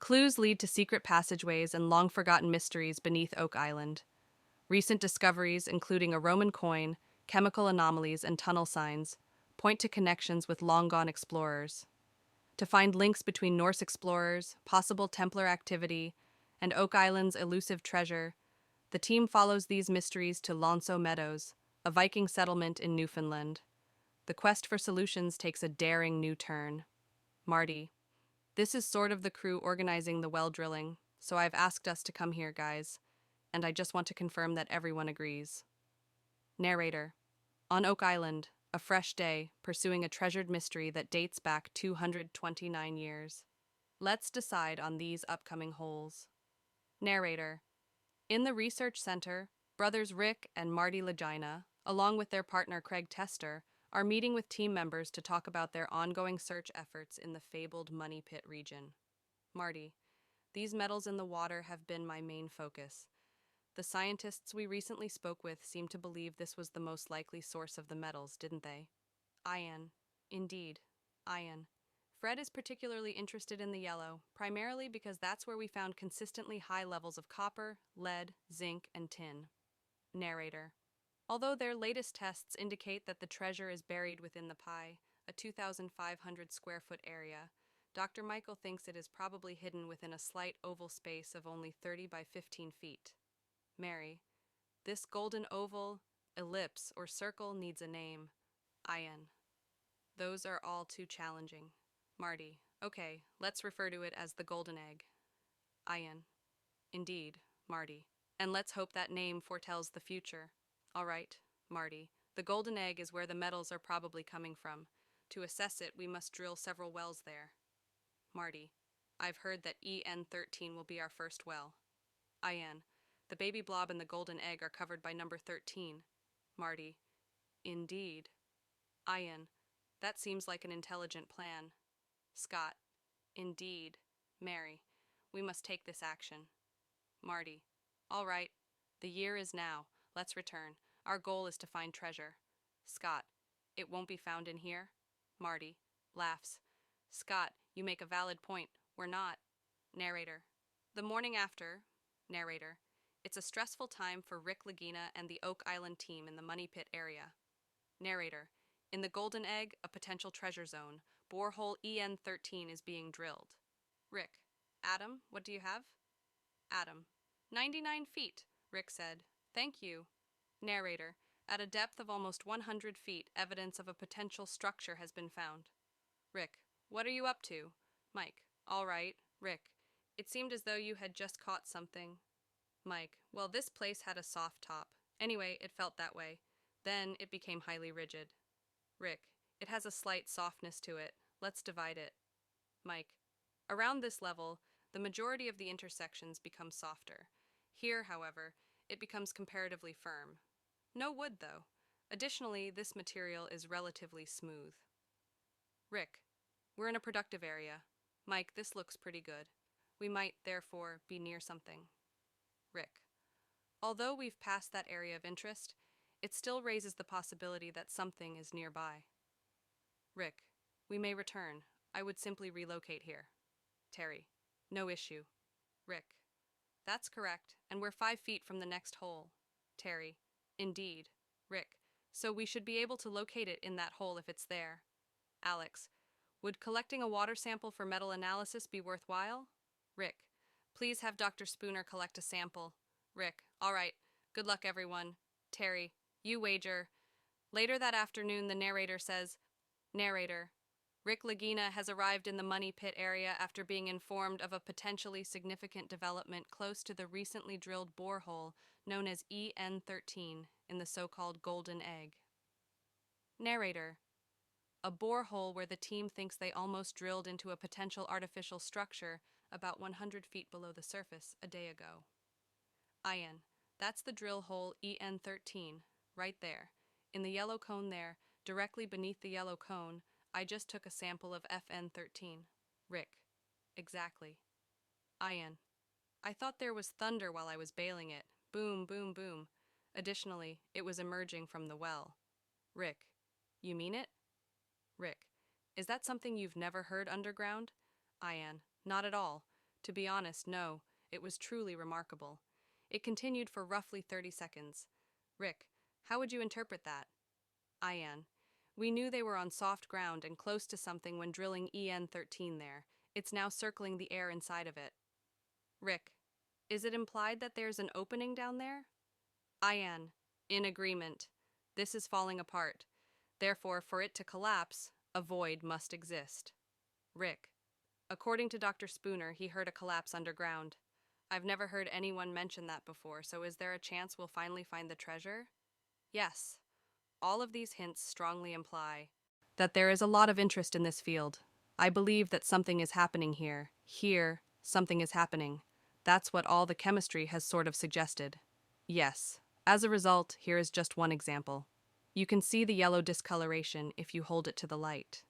Clues lead to secret passageways and long-forgotten mysteries beneath Oak Island. Recent discoveries, including a Roman coin, chemical anomalies, and tunnel signs, point to connections with long-gone explorers. To find links between Norse explorers, possible Templar activity, and Oak Island's elusive treasure, the team follows these mysteries to Meadows, a Viking settlement in Newfoundland. The quest for solutions takes a daring new turn. Marty, this is sort of the crew organizing the well drilling, so I've asked us to come here, guys, and I just want to confirm that everyone agrees. Narrator, on Oak Island, a fresh day, pursuing a treasured mystery that dates back 229 years. Let's decide on these upcoming holes. Narrator, in the research center, brothers Rick and Marty Legina, along with their partner Craig Tester, are meeting with team members to talk about their ongoing search efforts in the fabled Money Pit region. Marty, these metals in the water have been my main focus. The scientists we recently spoke with seemed to believe this was the most likely source of the metals, didn't they? Ian. Indeed. Ian. Fred is particularly interested in the yellow, primarily because that's where we found consistently high levels of copper, lead, zinc, and tin. Narrator. Although their latest tests indicate that the treasure is buried within the pie, a 2,500 square foot area, Dr. Michael thinks it is probably hidden within a slight oval space of only 30 by 15 feet. Mary. This golden oval, ellipse, or circle needs a name. Ian. Those are all too challenging. Marty. Okay, let's refer to it as the golden egg. Ian. Indeed, Marty. And let's hope that name foretells the future. All right, Marty. The golden egg is where the metals are probably coming from. To assess it, we must drill several wells there. Marty. I've heard that EN13 will be our first well. Ian. The baby blob and the golden egg are covered by number 13. Marty. Indeed. Ian. That seems like an intelligent plan. Scott. Indeed. Mary. We must take this action. Marty. All right. The year is now. Let's return. Our goal is to find treasure. Scott. It won't be found in here? Marty. Laughs. Scott, you make a valid point. We're not. Narrator. The morning after. Narrator. It's a stressful time for Rick Lagina and the Oak Island team in the Money Pit area. Narrator. In the Golden Egg, a potential treasure zone, borehole EN13 is being drilled. Rick. Adam, what do you have? Adam. 99 feet, Rick said. Thank you. Narrator. At a depth of almost 100 feet, evidence of a potential structure has been found. Rick. What are you up to? Mike. All right. Rick. It seemed as though you had just caught something. Mike. Well, this place had a soft top. Anyway, it felt that way. Then it became highly rigid. Rick. It has a slight softness to it. Let's divide it. Mike. Around this level, the majority of the intersections become softer. Here, however, it becomes comparatively firm. No wood, though. Additionally, this material is relatively smooth. Rick. We're in a productive area. Mike, this looks pretty good. We might, therefore, be near something. Rick. Although we've passed that area of interest, it still raises the possibility that something is nearby. Rick. We may return. I would simply relocate here. Terry. No issue. Rick. That's correct, and we're 5 feet from the next hole. Terry. Indeed. Rick. So we should be able to locate it in that hole if it's there. Alex. Would collecting a water sample for metal analysis be worthwhile? Rick. Please have Dr. Spooner collect a sample. Rick. All right. Good luck, everyone. Terry. You wager. Later that afternoon, the narrator says, Narrator. Rick Lagina has arrived in the Money Pit area after being informed of a potentially significant development close to the recently drilled borehole known as EN13 in the so-called Golden Egg. Narrator. A borehole where the team thinks they almost drilled into a potential artificial structure about 100 feet below the surface a day ago. Ian. That's the drill hole EN13, right there. In the yellow cone there, directly beneath the yellow cone, I just took a sample of FN13. Rick. Exactly. Ian. I thought there was thunder while I was bailing it. Boom, boom, boom. Additionally, it was emerging from the well. Rick. You mean it? Rick. Is that something you've never heard underground? Ian. Not at all. To be honest, no. It was truly remarkable. It continued for roughly 30 seconds. Rick, how would you interpret that? Ian. We knew they were on soft ground and close to something when drilling EN-13 there. It's now circling the air inside of it. Rick. Is it implied that there's an opening down there? Ian. In agreement. This is falling apart. Therefore, for it to collapse, a void must exist. Rick. According to Dr. Spooner, he heard a collapse underground. I've never heard anyone mention that before, so is there a chance we'll finally find the treasure? Yes. All of these hints strongly imply that there is a lot of interest in this field. I believe that something is happening here. Here, something is happening. That's what all the chemistry has sort of suggested. Yes. As a result, here is just one example. You can see the yellow discoloration if you hold it to the light.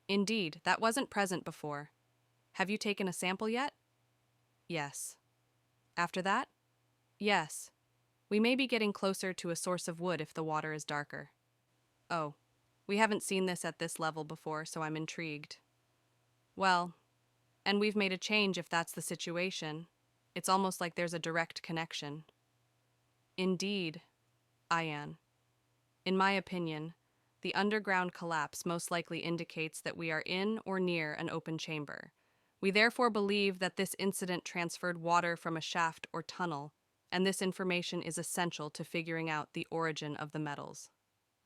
Indeed, that wasn't present before. Have you taken a sample yet? Yes. After that? Yes. We may be getting closer to a source of wood if the water is darker. Oh, we haven't seen this at this level before, so I'm intrigued. Well, and we've made a change if that's the situation. It's almost like there's a direct connection. Indeed, Ian. In my opinion, the underground collapse most likely indicates that we are in or near an open chamber. We therefore believe that this incident transferred water from a shaft or tunnel, and this information is essential to figuring out the origin of the metals.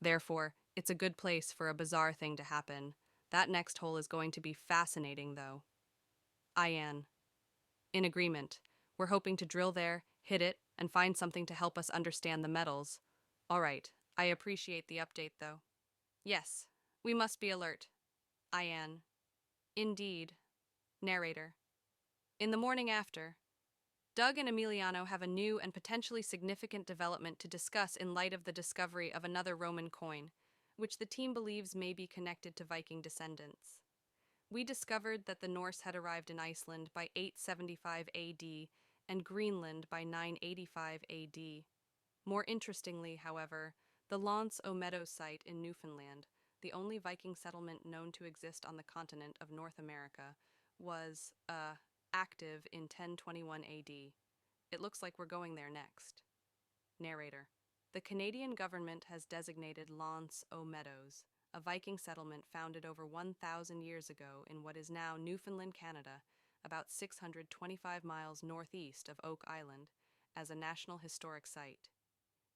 Therefore, it's a good place for a bizarre thing to happen. That next hole is going to be fascinating, though. Ian. In agreement. We're hoping to drill there, hit it, and find something to help us understand the metals. All right, I appreciate the update, though. Yes, we must be alert. Ian. Indeed. Narrator. In the morning after, Doug and Emiliano have a new and potentially significant development to discuss in light of the discovery of another Roman coin, which the team believes may be connected to Viking descendants. We discovered that the Norse had arrived in Iceland by 875 AD and Greenland by 985 AD. More interestingly, however, the Meadows site in Newfoundland, the only Viking settlement known to exist on the continent of North America, was, active in 1021 AD. It looks like we're going there next. Narrator. The Canadian government has designated Meadows, a Viking settlement founded over 1,000 years ago in what is now Newfoundland, Canada, about 625 miles northeast of Oak Island, as a National Historic Site.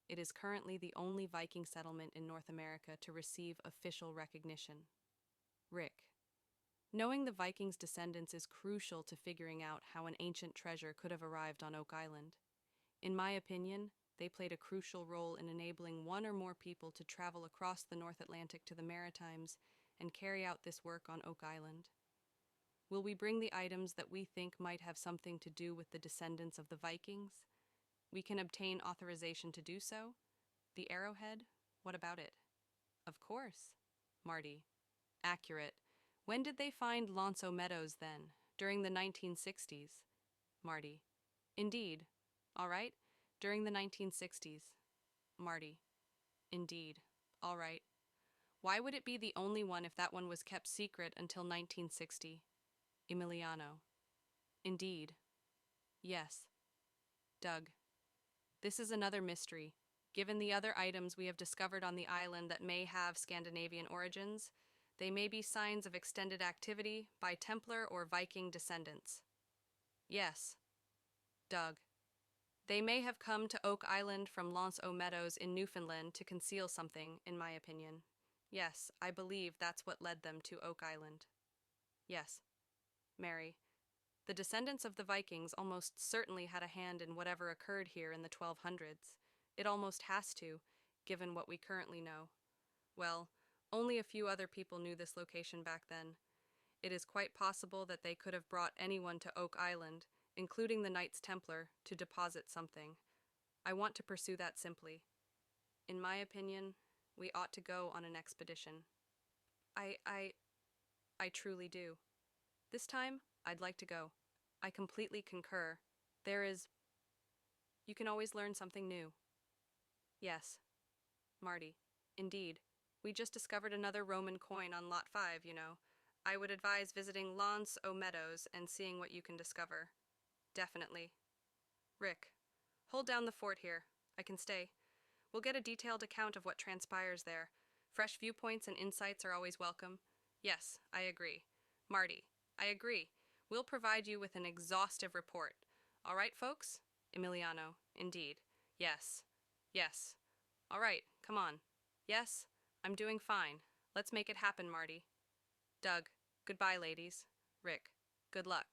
It is currently the only Viking settlement in North America to receive official recognition. Rick. Knowing the Vikings' descendants is crucial to figuring out how an ancient treasure could have arrived on Oak Island. In my opinion, they played a crucial role in enabling one or more people to travel across the North Atlantic to the Maritimes and carry out this work on Oak Island. Will we bring the items that we think might have something to do with the descendants of the Vikings? We can obtain authorization to do so. The arrowhead? What about it? Of course. Marty. Accurate. When did they find Meadows then? During the 1960s. Marty. Indeed. All right. During the 1960s. Marty. Indeed. All right. Why would it be the only one if that one was kept secret until 1960? Emiliano. Indeed. Yes. Doug. This is another mystery. Given the other items we have discovered on the island that may have Scandinavian origins, they may be signs of extended activity by Templar or Viking descendants. Yes. Doug. They may have come to Oak Island from Meadows in Newfoundland to conceal something, in my opinion. Yes, I believe that's what led them to Oak Island. Yes. Mary. The descendants of the Vikings almost certainly had a hand in whatever occurred here in the 1200s. It almost has to, given what we currently know. Well, only a few other people knew this location back then. It is quite possible that they could have brought anyone to Oak Island, including the Knights Templar, to deposit something. I want to pursue that simply. In my opinion, we ought to go on an expedition. I truly do. This time, I'd like to go. I completely concur. You can always learn something new. Yes. Marty. Indeed. We just discovered another Roman coin on Lot 5, you know. I would advise visiting Lance o Meadows and seeing what you can discover. Definitely. Rick, hold down the fort here. I can stay. We'll get a detailed account of what transpires there. Fresh viewpoints and insights are always welcome. Yes, I agree. Marty, I agree. We'll provide you with an exhaustive report. All right, folks? Emiliano, indeed. Yes. Yes. All right, come on. Yes, I'm doing fine. Let's make it happen, Marty. Doug, goodbye, ladies. Rick, good luck.